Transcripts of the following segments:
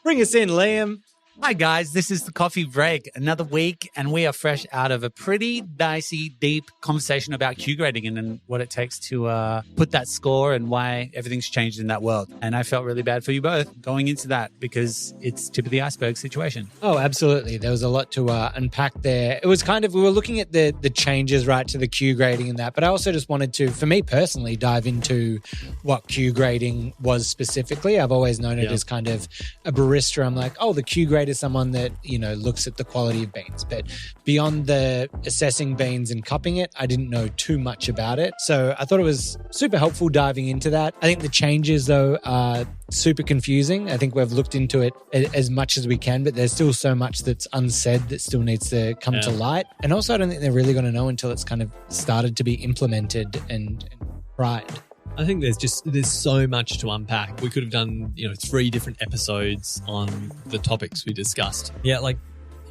Bring us in, Liam. Hi guys, this is the Coffee Break, another week, and we are fresh out of a pretty dicey, deep conversation about Q grading and what it takes to put that score and why everything's changed in that world. And I felt really bad for you both going into that because it's tip of the iceberg situation. Oh, absolutely. There was a lot to unpack there. It was kind of, we were looking at the changes, right, to the Q grading and that, but I also just wanted to, for me personally, dive into what Q grading was specifically. I've always known it as kind of a barista. I'm like, oh, the Q grade is someone that, you know, looks at the quality of beans. But beyond the assessing beans and cupping it, I didn't know too much about it. So I thought it was super helpful diving into that. I think the changes, though, are super confusing. I think we've looked into it as much as we can, but there's still so much that's unsaid that still needs to come to light. And also, I don't think they're really going to know until it's kind of started to be implemented and tried. I think there's so much to unpack. We could have done, 3 different episodes on the topics we discussed. Yeah,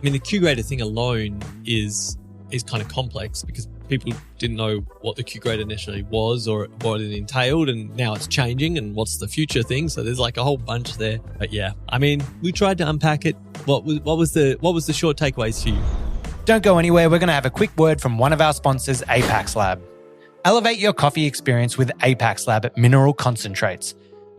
the Q grader thing alone is kind of complex because people didn't know what the Q grader initially was or what it entailed, and now it's changing and what's the future thing. So there's like a whole bunch there. But yeah, we tried to unpack it. What was the short takeaways for you? Don't go anywhere. We're going to have a quick word from one of our sponsors, Apax Lab. Elevate your coffee experience with Apax Lab mineral concentrates.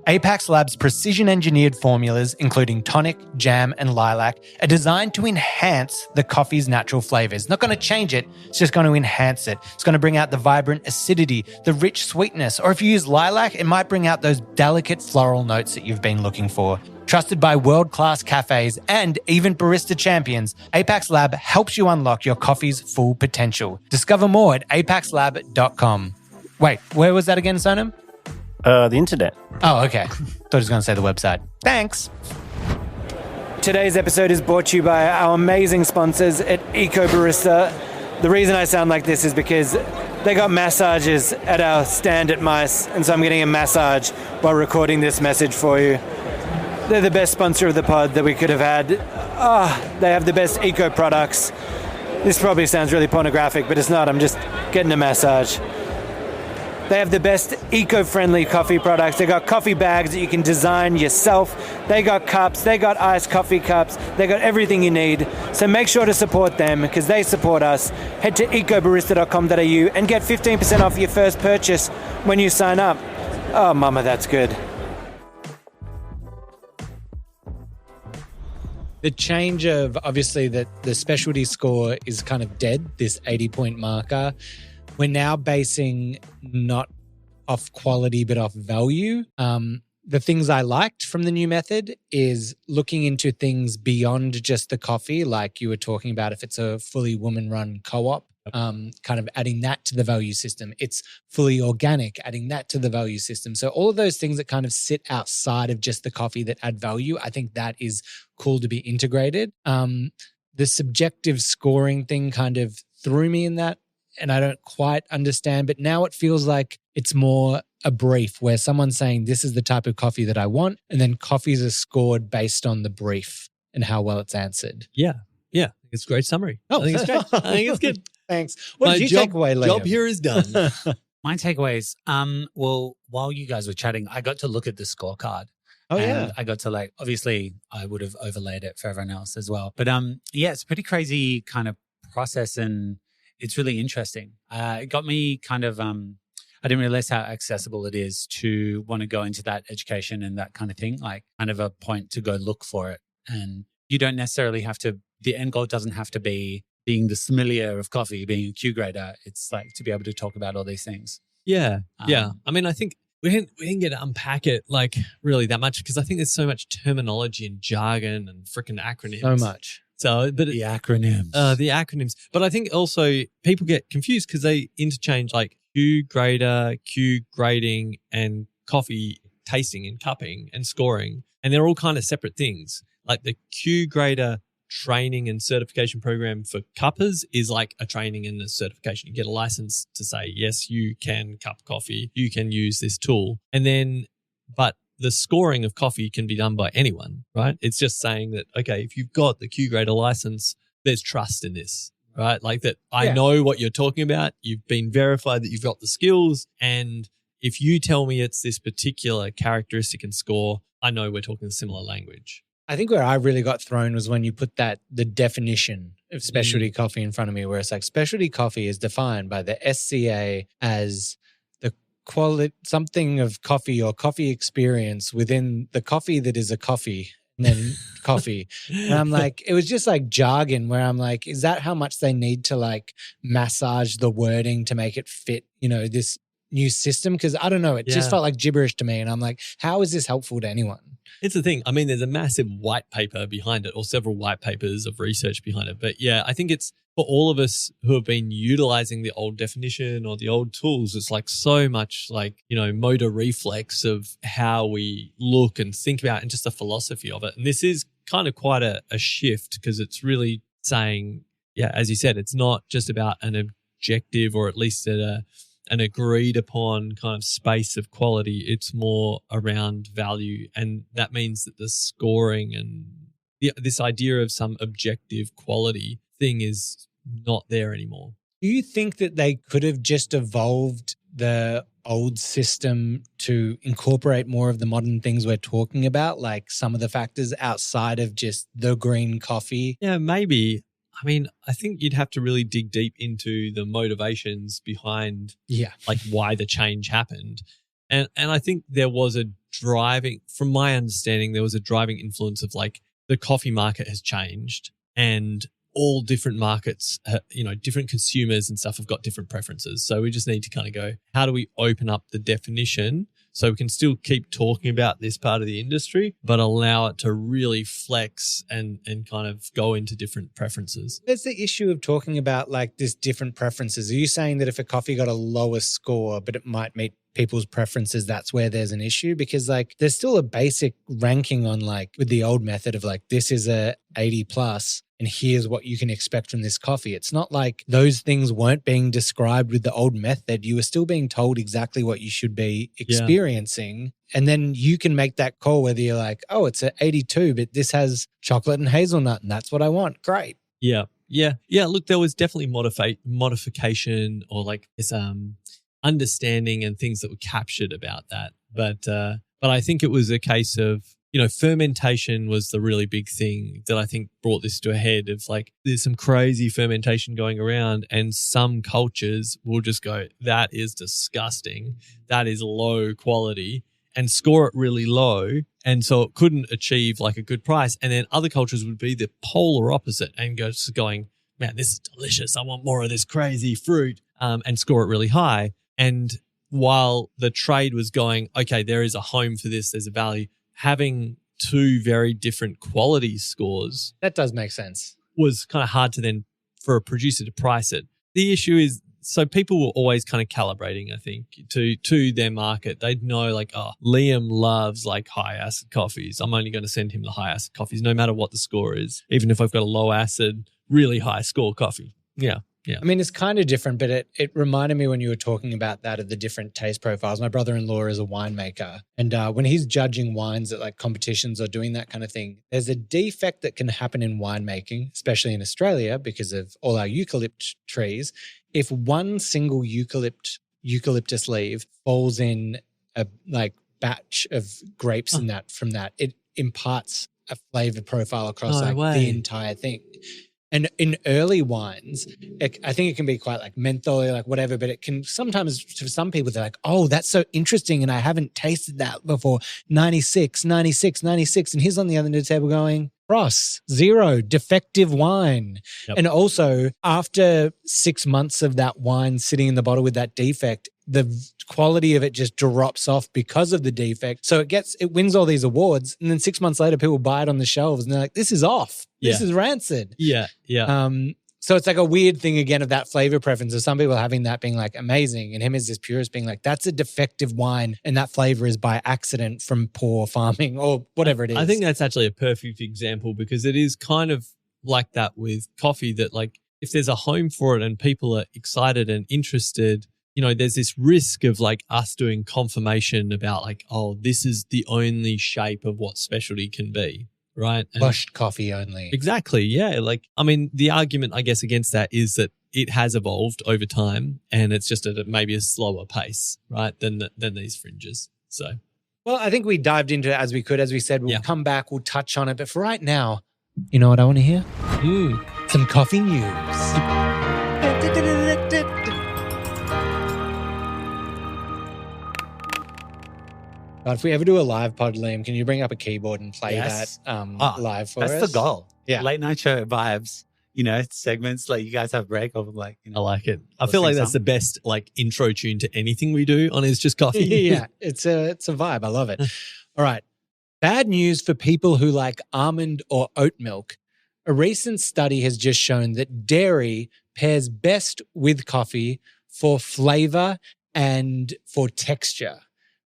Apax Lab's precision-engineered formulas, including tonic, jam, and lilac, are designed to enhance the coffee's natural flavors. Not going to change it, it's just going to enhance it. It's going to bring out the vibrant acidity, the rich sweetness, or if you use lilac, it might bring out those delicate floral notes that you've been looking for. Trusted by world-class cafes and even barista champions, Apax Lab helps you unlock your coffee's full potential. Discover more at apaxlab.com. Wait, where was that again, Sonam? The internet. Oh, okay. Thought he was going to say the website. Thanks. Today's episode is brought to you by our amazing sponsors at Eco Barista. The reason I sound like this is because they got massages at our stand at Mice, and so I'm getting a massage while recording this message for you. They're the best sponsor of the pod that we could have had. They have the best eco products. This probably sounds really pornographic, but it's not. I'm just getting a massage. They have the best eco-friendly coffee products. They got coffee bags that you can design yourself. They got cups. They got iced coffee cups. They got everything you need. So make sure to support them because they support us. Head to ecobarista.com.au and get 15% off your first purchase when you sign up. Oh, mama, that's good. The change of, obviously, that the specialty score is kind of dead, this 80-point marker. We're now basing not off quality, but off value. The things I liked from the new method is looking into things beyond just the coffee, like you were talking about if it's a fully woman-run co-op, kind of adding that to the value system. It's fully organic, adding that to the value system. So all of those things that kind of sit outside of just the coffee that add value, I think that is cool to be integrated. The subjective scoring thing kind of threw me in that, and I don't quite understand, but now it feels like it's more a brief where someone's saying this is the type of coffee that I want, and then coffees are scored based on the brief and how well it's answered. Yeah. It's a great summary. Oh, I think it's great. I think it's good. Thanks. What did you take away, Liam? Job here is done. My takeaways, well, while you guys were chatting, I got to look at the scorecard. Oh, and yeah. I got to obviously I would have overlaid it for everyone else as well. But it's a pretty crazy kind of process and it's really interesting. It got me kind of, I didn't realize how accessible it is to want to go into that education and that kind of thing, like kind of a point to go look for it. And you don't necessarily have to, the end goal doesn't have to be being the sommelier of coffee, being a Q grader. It's like to be able to talk about all these things. Yeah. I think we didn't get to unpack it really that much because I think there's so much terminology and jargon and freaking acronyms. So much. So, but the acronyms. The acronyms. But I think also people get confused because they interchange Q grader, Q grading, and coffee tasting and cupping and scoring. And they're all kind of separate things. Like the Q grader training and certification program for cuppers is like a training and a certification. You get a license to say, yes, you can cup coffee. You can use this tool. And then, but the scoring of coffee can be done by anyone, right? It's just saying that, okay, if you've got the Q grader license, there's trust in this, right? Like that I know what you're talking about. You've been verified that you've got the skills. And if you tell me it's this particular characteristic and score, I know we're talking a similar language. I think where I really got thrown was when you put the definition of specialty coffee in front of me, where it's like specialty coffee is defined by the SCA as the quality, something of coffee or coffee experience within the coffee that is a coffee and then coffee. And I'm like, it was just like jargon where I'm like, is that how much they need to like massage the wording to make it fit, this new system? Because I don't know, it just felt like gibberish to me. And I'm like, how is this helpful to anyone? It's the thing. I mean, there's a massive white paper behind it, or several white papers of research behind it. But yeah, I think it's for all of us who have been utilizing the old definition or the old tools, it's like so much like, motor reflex of how we look and think about and just the philosophy of it. And this is kind of quite a shift, because it's really saying, as you said, it's not just about an objective, or at least an agreed upon kind of space of quality. It's more around value. And that means that the scoring and this idea of some objective quality thing is not there anymore. Do you think that they could have just evolved the old system to incorporate more of the modern things we're talking about, like some of the factors outside of just the green coffee? Yeah, maybe. I mean, I think you'd have to really dig deep into the motivations behind like why the change happened. And I think there was from my understanding, there was a driving influence of like the coffee market has changed, and all different markets, different consumers and stuff have got different preferences. So we just need to kind of go, how do we open up the definition so we can still keep talking about this part of the industry, but allow it to really flex and kind of go into different preferences? There's the issue of talking about like this different preferences. Are you saying that if a coffee got a lower score, but it might meet people's preferences, that's where there's an issue? Because like there's still a basic ranking on like with the old method of like, this is a 80 plus and here's what you can expect from this coffee. It's not like those things weren't being described with the old method. You were still being told exactly what you should be experiencing. And then you can make that call whether you're like, oh, it's an 82, but this has chocolate and hazelnut and that's what I want. Great. Yeah. Look, there was definitely modification or like this understanding and things that were captured about that. But I think it was a case of, fermentation was the really big thing that I think brought this to a head of like, there's some crazy fermentation going around and some cultures will just go, that is disgusting. That is low quality, and score it really low. And so it couldn't achieve like a good price. And then other cultures would be the polar opposite and going, man, this is delicious. I want more of this crazy fruit, and score it really high. And while the trade was going, okay, there is a home for this, there's a value, having two very different quality scores. That does make sense. Was kind of hard to then for a producer to price it. The issue is, so people were always kind of calibrating, I think, to their market. They'd know like, oh, Liam loves like high acid coffees. I'm only going to send him the high acid coffees, no matter what the score is, even if I've got a low acid, really high score coffee. Yeah. I mean, it's kind of different, but it reminded me when you were talking about that of the different taste profiles. My brother-in-law is a winemaker, and when he's judging wines at like competitions or doing that kind of thing, there's a defect that can happen in winemaking, especially in Australia because of all our eucalypt trees. If one single eucalyptus leaf falls in a like batch of grapes in that from that, it imparts a flavor profile across the entire thing. And in early wines, I think it can be quite like menthol, like whatever, but it can sometimes, to some people, they're like, oh, that's so interesting and I haven't tasted that before. 96. And he's on the other end of the table going, cross, 0, defective wine. Yep. And also, after 6 months of that wine sitting in the bottle with that defect, the quality of it just drops off because of the defect. So it wins all these awards. And then 6 months later, people buy it on the shelves and they're like, this is off. This is rancid. Yeah. So it's like a weird thing again of that flavor preference of some people having that being like amazing and him as this purist being like, that's a defective wine and that flavor is by accident from poor farming or whatever it is. I think that's actually a perfect example because it is kind of like that with coffee that like if there's a home for it and people are excited and interested, there's this risk of like us doing confirmation about like, oh, this is the only shape of what specialty can be. Right. Washed coffee only. Exactly. Yeah. Like, I mean, the argument, I guess, against that is that it has evolved over time and it's just at maybe a slower pace, right, than these fringes. So, Well, I think we dived into it as we could. As we said, we'll Yeah. come back, we'll touch on it. But for right now, you know what I want to hear? Some coffee news. God, if we ever do a live pod, Liam, can you bring up a keyboard and play Yes. that live for That's us? the goal. Yeah. Late night show vibes, segments like you guys have break of like, I like it. I Let's feel like sing that's the best intro tune to anything we do on It's Just Coffee. Yeah, it's a vibe. I love it. All right. Bad news for people who like almond or oat milk. A recent study has just shown that dairy pairs best with coffee for flavor and for texture.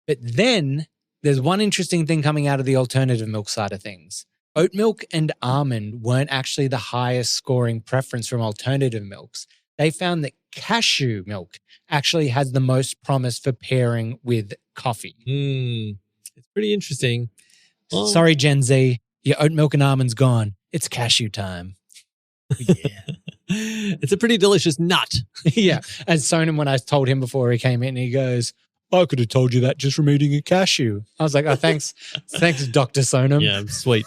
But then there's one interesting thing coming out of the alternative milk side of things. Oat milk and almond weren't actually the highest scoring preference from alternative milks. They found that cashew milk actually has the most promise for pairing with coffee. It's pretty interesting. Well, Sorry, Gen Z, your oat milk and almond's gone. It's cashew time. It's a pretty delicious nut. Yeah. And Sonam, when I told him before he came in, he goes, I could have told you that just from eating a cashew. I was like, oh, thanks, Dr. Sonam. Yeah, sweet.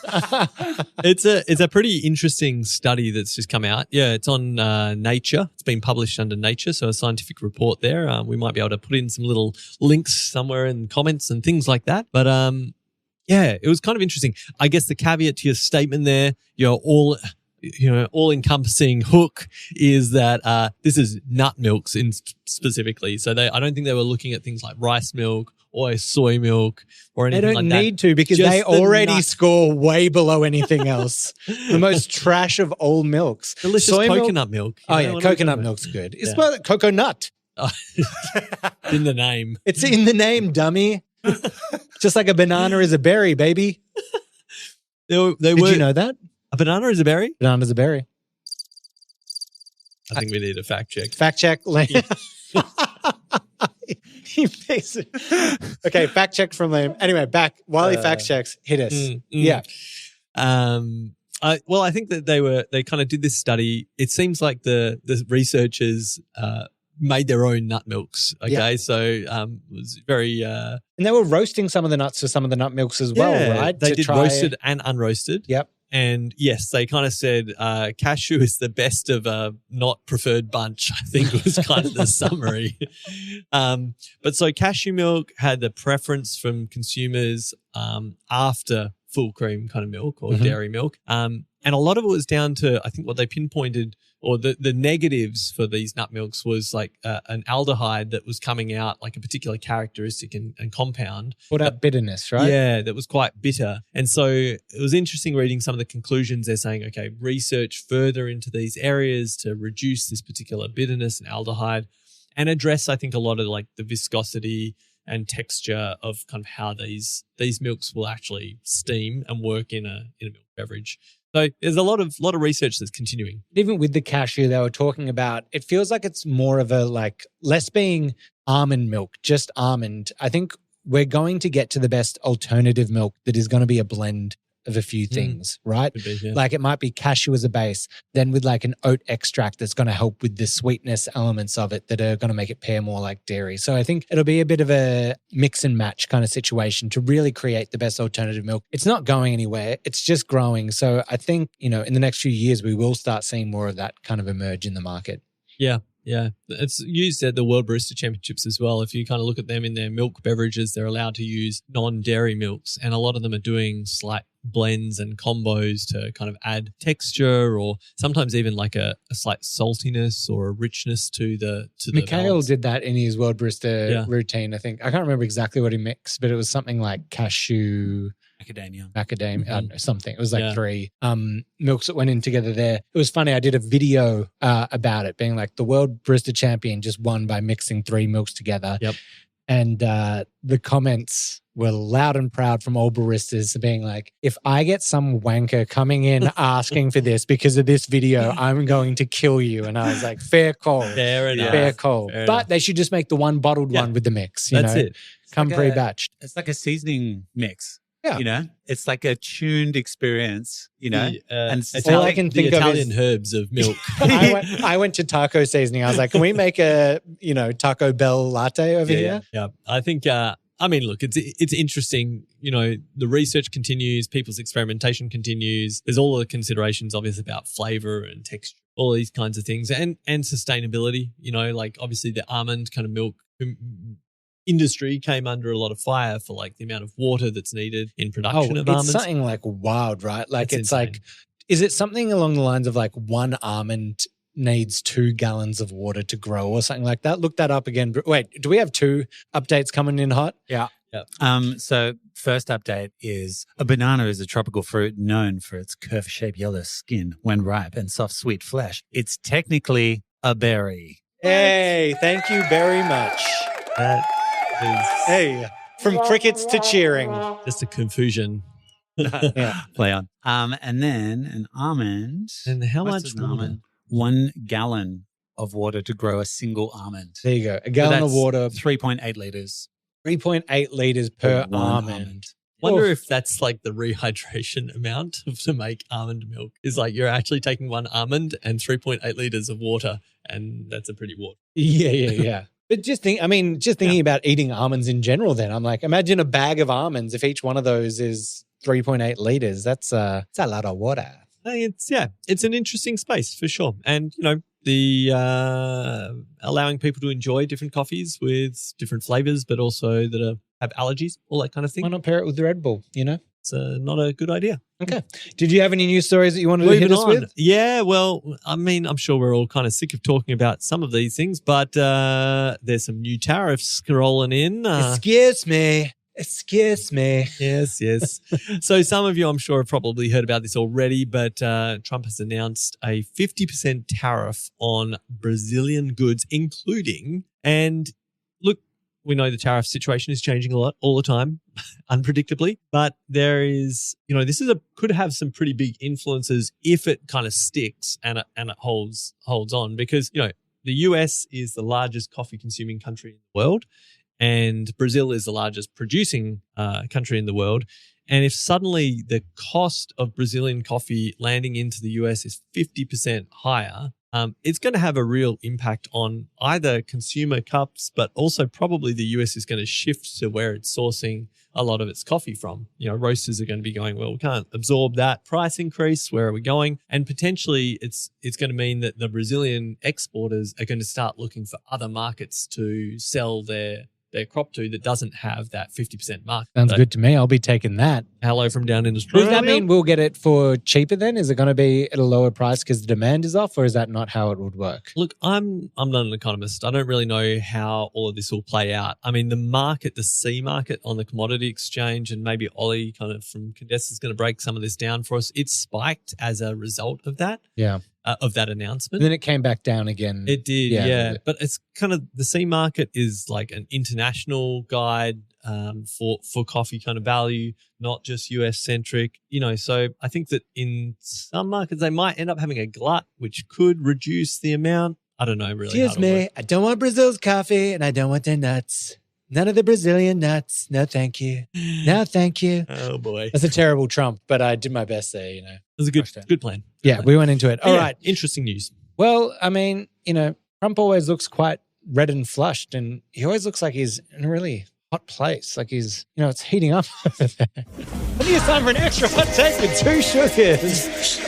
It's a pretty interesting study that's just come out. Yeah, it's on Nature. It's been published under Nature, so a scientific report there. We might be able to put in some little links somewhere in comments and things like that. But yeah, it was kind of interesting. I guess the caveat to your statement there, your all-encompassing hook is that this is nut milks specifically. So I don't think they were looking at things like rice milk or soy milk or anything like that. They don't need to because Just they the already nut. score way below anything else. The most trash of all milks. Delicious Soy milk- coconut milk. Oh, You yeah, know what I'm coconut talking milk's good. It's Yeah. about coconut. about? In the name. It's in the name, dummy. Just like a banana is a berry, baby. Did Did you know that? a banana is a berry? Banana's a berry. I think we need a fact check. Fact check. You piece of- Okay, fact check from Liam. Anyway, back while he fact checks, hit us. Yeah. I think that they kind of did this study. It seems like the researchers made their own nut milks. Okay, Yeah. so it was very And they were roasting some of the nuts for some of the nut milks as well, right? They To did try- roasted and unroasted. Yep. And yes, they kind of said cashew is the best of a not preferred bunch, I think was kind of the summary. But so cashew milk had the preference from consumers after full cream kind of milk or dairy milk. And a lot of it was down to, I think what they pinpointed or the negatives for these nut milks was like an aldehyde that was coming out, like a particular characteristic and compound. Put up bitterness, right? Yeah, that was quite bitter. And so it was interesting reading some of the conclusions. They're saying, okay, research further into these areas to reduce this particular bitterness and aldehyde and address, I think, a lot of like the viscosity and texture of kind of how these milks will actually steam and work in a milk beverage. So there's a lot of research that's continuing. Even with the cashew they were talking about, it feels like it's more of a like less being almond milk, just almond. I think we're going to get to the best alternative milk that is going to be a blend of a few things, right? Could be, yeah. Like it might be cashew as a base, then with like an oat extract that's going to help with the sweetness elements of it that are going to make it pair more like dairy. So I think it'll be a bit of a mix and match kind of situation to really create the best alternative milk. It's not going anywhere. It's just growing. So I think, in the next few years, we will start seeing more of that kind of emerge in the market. Yeah. Yeah. It's used at the World Barista Championships as well. If you kind of look at them in their milk beverages, they're allowed to use non-dairy milks. And a lot of them are doing slight blends and combos to kind of add texture or sometimes even like a slight saltiness or a richness to the Mikhail balance. did that in his World Barista routine, I think. I can't remember exactly what he mixed, but it was something like cashew, macadamia. I don't know, something. It was like three milks that went in together there. It was funny. I did a video about it being like the World Barista Champion just won by mixing three milks together. Yep. And the comments were loud and proud from all baristas being like, if I get some wanker coming in asking for this because of this video, I'm going to kill you. And I was like, fair call. Fair enough. Fair call. Fair But enough. they should just make the one bottled one with the mix. That's it. Come like pre-batched. It's like a seasoning mix. Yeah. It's like a tuned experience, and all I can think the of Italian is- herbs of milk. I went to taco seasoning. I was like, can we make a, Taco Bell latte over here? Yeah. I I mean, look, it's interesting. You know, the research continues, people's experimentation continues. There's all the considerations, obviously, about flavor and texture, all these kinds of things, and sustainability. You know, like obviously the almond kind of milk industry came under a lot of fire for like the amount of water that's needed in production of almonds. It's something like wild, right? Like it's insane. like, is it something along the lines of like one almond needs 2 gallons of water to grow or something like that? Look that up again. Wait, do we have 2 updates coming in hot? Yeah. Yep. So first update is a banana is a tropical fruit known for its curve-shaped yellow skin when ripe and soft, sweet flesh. It's technically a berry. Hey, thank you very much. That is Hey, from crickets to cheering. just a confusion. Yeah. Play on. And then an almond. And how What's much an almond? 1 gallon of water to grow a single almond. There you go. A gallon of that's water, 3.8 liters. 3.8 liters per For one almond. Wonder Oof. if that's like the rehydration amount to make almond milk. Is like you're actually taking 1 almond and 3.8 liters of water, and that's a pretty water. Yeah. But just thinking about eating almonds in general, then I'm like, imagine a bag of almonds. If each one of those is 3.8 liters, that's a lot of water. It's an interesting space for sure. And, you know, the allowing people to enjoy different coffees with different flavors, but also that have allergies, all that kind of thing. Why not pair it with the Red Bull, you know? It's not a good idea. Okay. Did you have any news stories that you wanted to hit us with? Yeah, well, I mean, I'm sure we're all kind of sick of talking about some of these things, but there's some new tariffs rolling in. Excuse me. Yes. So some of you, I'm sure, have probably heard about this already, but Trump has announced a 50% tariff on Brazilian goods, including, and look, we know the tariff situation is changing a lot all the time, unpredictably, but there is, you know, this is could have some pretty big influences if it kind of sticks and it holds on, because, you know, the US is the largest coffee consuming country in the world, and Brazil is the largest producing country in the world. And if suddenly the cost of Brazilian coffee landing into the US is 50% higher, it's going to have a real impact on either consumer cups, but also probably the US is going to shift to where it's sourcing a lot of its coffee from. You know, roasters are going to be going, well, we can't absorb that price increase. Where are we going? And potentially it's going to mean that the Brazilian exporters are going to start looking for other markets to sell their crop to that doesn't have that 50% mark. Sounds good to me. I'll be taking that. Hello from down in Australia. Does that mean we'll get it for cheaper then? Is it going to be at a lower price because the demand is off, or is that not how it would work? Look, I'm not an economist. I don't really know how all of this will play out. I mean, the C market on the commodity exchange, and maybe Ollie kind of from Condessa is going to break some of this down for us. It spiked as a result of that. Yeah. Of that announcement. And then it came back down again. It did, yeah. But it's kind of, the C market is like an international guide for coffee kind of value, not just US centric, you know. So I think that in some markets they might end up having a glut, which could reduce the amount. I don't know really. Excuse me, I don't want Brazil's coffee and I don't want their nuts. None of the Brazilian nuts. No, thank you. No, thank you. Oh boy, that's a terrible Trump, but I did my best there. You know, it was a good plan. Yeah, we went into it. All right, interesting news. Well, I mean, you know, Trump always looks quite red and flushed, and he always looks like he's in a really hot place. Like he's, you know, it's heating up over there. I think it's time for an extra hot take with 2 sugars.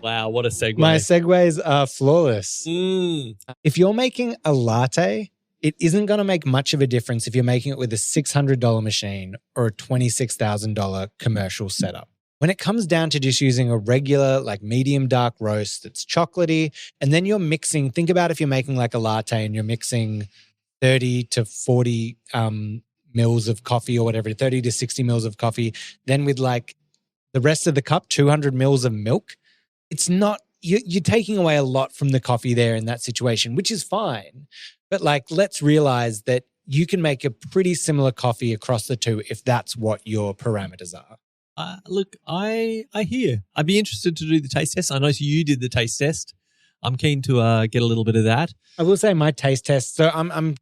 Wow, what a segue. My segues are flawless. Mm. If you're making a latte, it isn't going to make much of a difference if you're making it with a $600 machine or a $26,000 commercial setup. When it comes down to just using a regular, like medium dark roast that's chocolatey, and then you're mixing, think about if you're making like a latte and you're mixing 30 to 40 mils of coffee or whatever, 30 to 60 mils of coffee, then with like the rest of the cup, 200 mils of milk, it's not, you're taking away a lot from the coffee there in that situation, which is fine. But like, let's realize that you can make a pretty similar coffee across the two if that's what your parameters are. Look, I hear. I'd be interested to do the taste test. I know you did the taste test. I'm keen to get a little bit of that. I will say my taste test. So I'm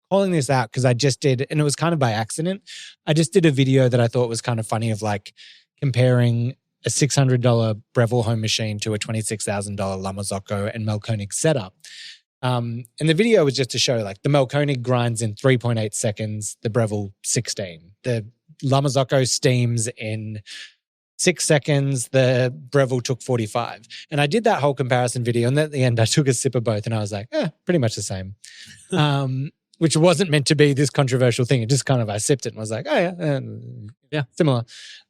calling this out because I just did, and it was kind of by accident. I just did a video that I thought was kind of funny of like comparing a $600 Breville home machine to a $26,000 La Marzocco and Melkonig setup. And the video was just to show like the Melkonig grinds in 3.8 seconds, the Breville 16. The Lamazocco steams in 6 seconds, the Breville took 45. And I did that whole comparison video, and at the end I took a sip of both and I was like, pretty much the same. Which wasn't meant to be this controversial thing. It just kind of, I sipped it and was like, similar.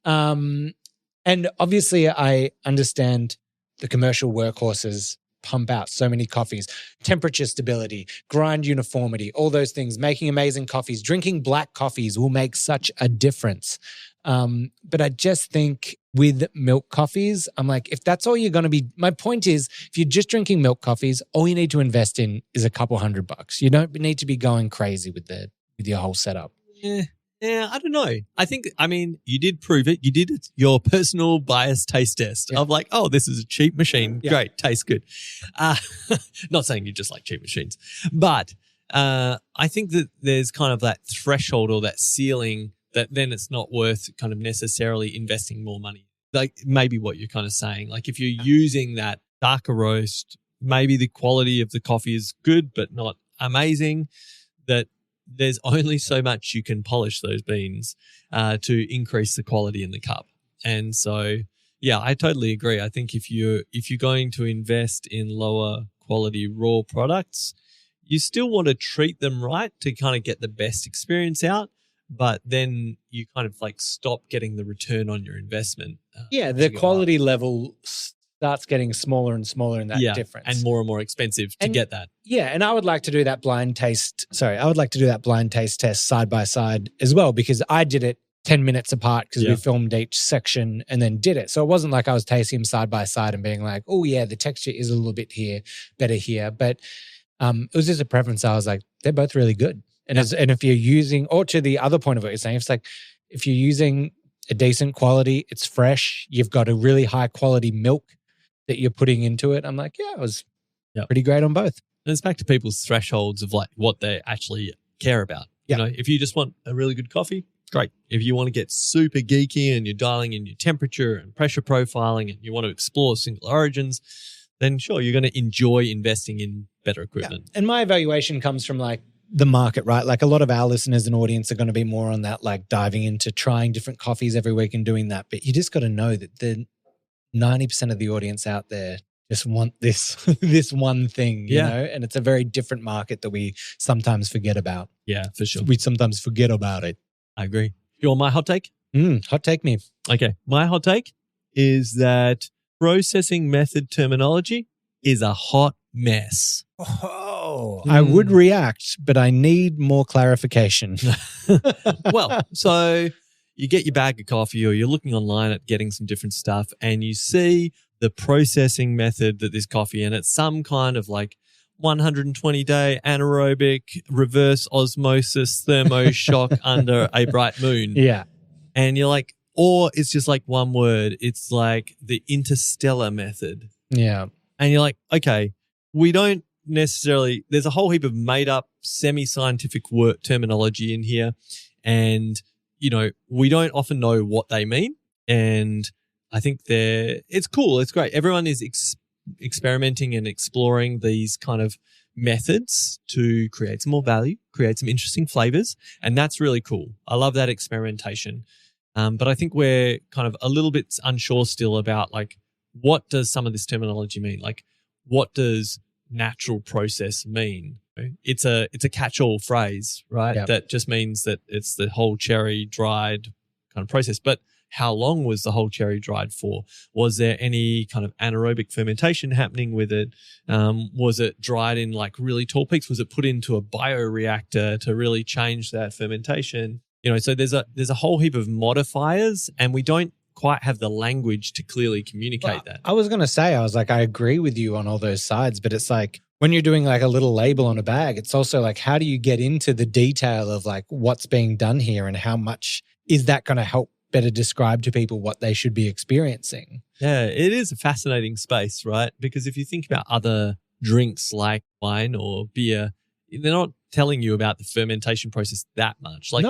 And obviously I understand the commercial workhorses pump out so many coffees, temperature stability, grind uniformity, all those things, making amazing coffees. Drinking black coffees will make such a difference. But I just think with milk coffees, I'm like, if that's all you're going to be, my point is, if you're just drinking milk coffees, all you need to invest in is a couple $100. You don't need to be going crazy with your whole setup. Yeah, I don't know. I mean, you did prove it. You did your personal bias taste test of like, oh, this is a cheap machine. Yeah. Great, tastes good. Not saying you just like cheap machines, but I think that there's kind of that threshold or that ceiling that then it's not worth kind of necessarily investing more money. Like maybe what you're kind of saying, like if you're using that darker roast, maybe the quality of the coffee is good but not amazing, that there's only so much you can polish those beans to increase the quality in the cup. And so, yeah, I totally agree. I think if you're going to invest in lower quality raw products, you still want to treat them right to kind of get the best experience out, but then you kind of like stop getting the return on your investment. The quality level starts getting smaller and smaller in that difference. And more expensive to get that. Yeah, and I would like to do that blind taste test side by side as well, because I did it 10 minutes apart because we filmed each section and then did it. So it wasn't like I was tasting them side by side and being like, oh yeah, the texture is a little bit better here. But it was just a preference. I was like, they're both really good. And if you're using, or to the other point of what you're saying, it's like if you're using a decent quality, it's fresh, you've got a really high quality milk that you're putting into it. I'm like, it was pretty great on both. And it's back to people's thresholds of like what they actually care about. You know, if you just want a really good coffee, great. If you want to get super geeky and you're dialing in your temperature and pressure profiling and you want to explore single origins, then sure, you're going to enjoy investing in better equipment. Yeah. And my evaluation comes from like the market, right? Like a lot of our listeners and audience are going to be more on that, like diving into trying different coffees every week and doing that. But you just got to know that the 90% of the audience out there just want this one thing, you know, and it's a very different market that we sometimes forget about. Yeah, for sure. We sometimes forget about it. I agree. You want my hot take? Hot take me. Okay. My hot take is that processing method terminology is a hot mess. Oh, I would react, but I need more clarification. Well, so you get your bag of coffee or you're looking online at getting some different stuff and you see the processing method that this coffee, and it's some kind of like 120-day anaerobic reverse osmosis thermoshock under a bright moon. Yeah. And you're like, or it's just like one word. It's like the interstellar method. Yeah. And you're like, okay, we don't necessarily, there's a whole heap of made up semi-scientific word terminology in here. And, you know, we don't often know what they mean. And I think it's cool. It's great. Everyone is experimenting and exploring these kind of methods to create some more value, create some interesting flavors. And that's really cool. I love that experimentation. But I think we're kind of a little bit unsure still about like, what does some of this terminology mean? Like, what does natural process mean? It's a catch-all phrase, right? Yep. That just means that it's the whole cherry dried kind of process. But how long was the whole cherry dried for? Was there any kind of anaerobic fermentation happening with it? Was it dried in like really tall peaks? Was it put into a bioreactor to really change that fermentation? You know, so there's a whole heap of modifiers, and we don't quite have the language to clearly communicate that. I was going to say, I agree with you on all those sides, but it's like when you're doing like a little label on a bag, it's also like, how do you get into the detail of like what's being done here and how much is that going to help better describe to people what they should be experiencing? Yeah, it is a fascinating space, right? Because if you think about other drinks like wine or beer, they're not telling you about the fermentation process that much. Like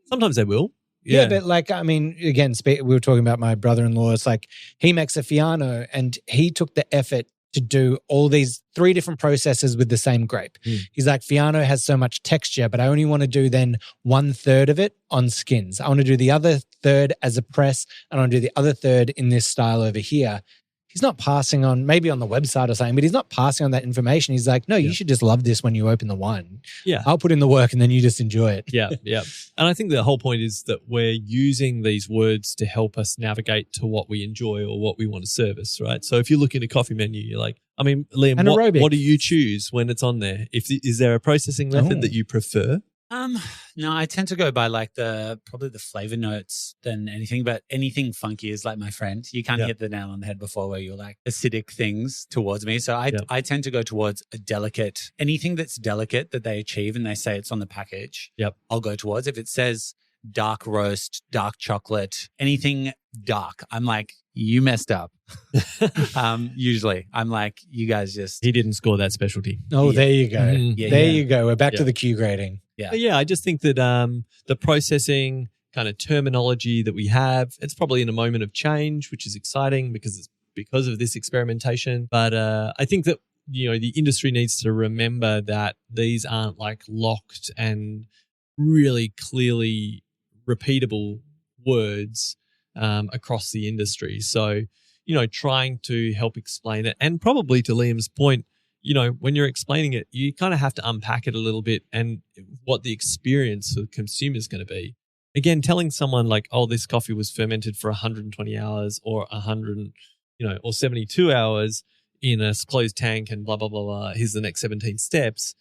sometimes they will. Yeah, but like, I mean, again, we were talking about my brother-in-law. It's like he makes a Fiano and he took the effort to do all these 3 different processes with the same grape. He's like, Fiano has so much texture, but I only want to do then 1/3 of it on skins. I want to do the other third as a press, and I want to do the other third in this style over here. He's not passing on, maybe on the website or something, but he's not passing on that information. He's like, no, you should just love this when you open the wine. Yeah. I'll put in the work and then you just enjoy it. Yeah. And I think the whole point is that we're using these words to help us navigate to what we enjoy or what we want to service, right? So if you look at a coffee menu, you're like, I mean, Liam, what do you choose when it's on there? Is there a processing method that you prefer? No, I tend to go by like probably the flavor notes than anything, but anything funky is like my friend. You can't hit the nail on the head before where you're like acidic things towards me. So I tend to go towards a delicate, anything that's delicate that they achieve and they say it's on the package. I'll go towards. If it says dark roast, dark chocolate, anything dark, I'm like, you messed up. Usually I'm like, you guys just... He didn't score that specialty. Oh, there you go. There you go. We're back to the Q grading. Yeah, I just think that the processing kind of terminology that we have, it's probably in a moment of change, which is exciting because of this experimentation. But I think that, the industry needs to remember that these aren't like locked and really clearly repeatable words across the industry. So, trying to help explain it, and probably to Liam's point, when you're explaining it, you kind of have to unpack it a little bit and what the experience for the consumer is going to be. Again, telling someone like, oh, this coffee was fermented for 120 hours or 100, or 72 hours in a closed tank and blah, blah, blah, blah. Here's the next 17 steps.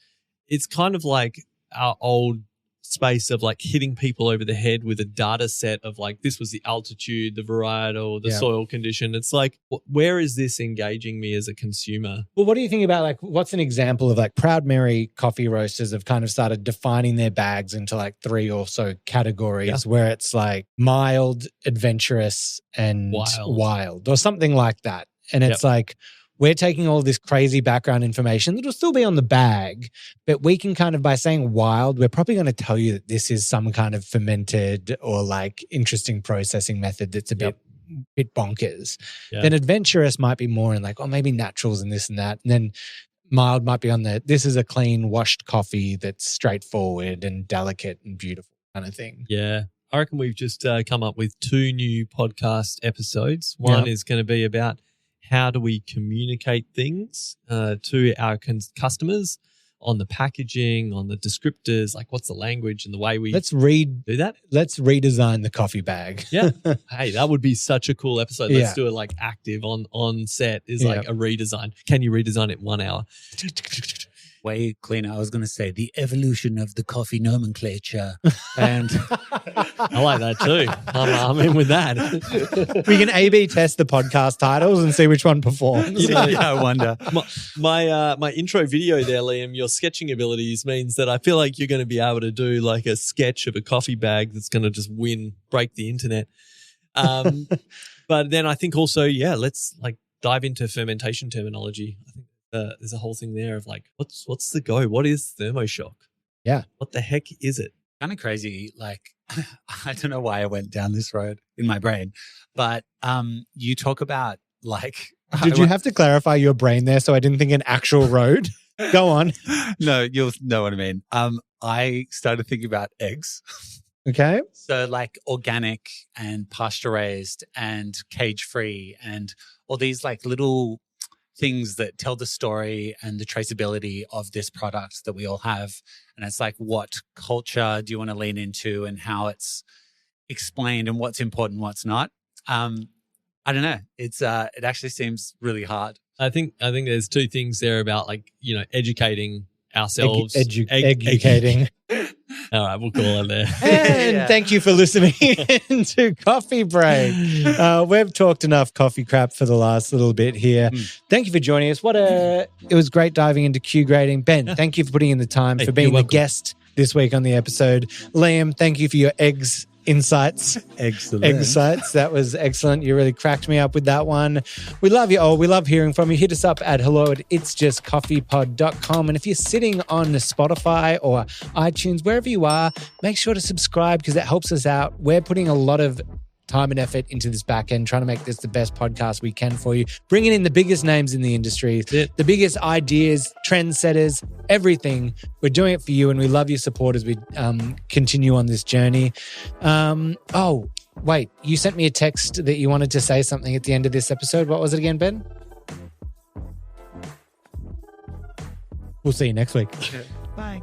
It's kind of like our old space of like hitting people over the head with a data set of like, this was the altitude, the varietal, the soil condition. It's like, where is this engaging me as a consumer? Well, what do you think about like, what's an example of like Proud Mary coffee roasters have kind of started defining their bags into like 3 or so categories where it's like mild, adventurous, and wild or something like that. And it's like, we're taking all this crazy background information that will still be on the bag, but we can kind of, by saying wild, we're probably going to tell you that this is some kind of fermented or like interesting processing method that's a bit bonkers. Then adventurous might be more in like, oh, maybe naturals and this and that. And then mild might be on this is a clean washed coffee that's straightforward and delicate and beautiful kind of thing. Yeah. I reckon we've just come up with 2 new podcast episodes. One is going to be about how do we communicate things to our customers on the packaging, on the descriptors, like what's the language and the way we do that? Let's redesign the coffee bag. Yeah. Hey, that would be such a cool episode. Let's do it like active on set is like a redesign. Can you redesign it in 1 hour? Way cleaner. I was going to say the evolution of the coffee nomenclature. And I like that too. I'm in with that. We can A/B test the podcast titles and see which one performs. I wonder. My intro video there, Liam, your sketching abilities means that I feel like you're going to be able to do like a sketch of a coffee bag that's going to just break the internet. But then I think also, let's like dive into fermentation terminology. I think there's a whole thing there of like, what's the go? What is thermoshock? Yeah. What the heck is it? Kind of crazy. Like, I don't know why I went down this road in my brain, but you talk about like. Did you have to clarify your brain there so I didn't think an actual road? Go on. No, you'll know what I mean. I started thinking about eggs. Okay. So like organic and pasture raised and cage free and all these like little things that tell the story and the traceability of this product that we all have. And it's like, what culture do you want to lean into and how it's explained and what's important, what's not? I don't know. It actually seems really hard. I think there's 2 things there about like, educating ourselves. Educating. All right, we'll call it there. And thank you for listening to Coffee Break. We've talked enough coffee crap for the last little bit here. Thank you for joining us. It was great diving into Q grading. Ben, thank you for putting in the time, for being the guest this week on the episode. Liam, thank you for your eggs insights. Excellent. Insights. That was excellent. You really cracked me up with that one. We love you all. We love hearing from you. Hit us up at hello@itsjustcoffeepod.com. And if you're sitting on Spotify or iTunes, wherever you are, make sure to subscribe because it helps us out. We're putting a lot of time and effort into this back end, trying to make this the best podcast we can for you, bringing in the biggest names in the industry, the biggest ideas, trendsetters, everything. We're doing it for you, and we love your support as we continue on this journey. Oh, wait, you sent me a text that you wanted to say something at the end of this episode. What was it again, Ben? We'll see you next week. Bye.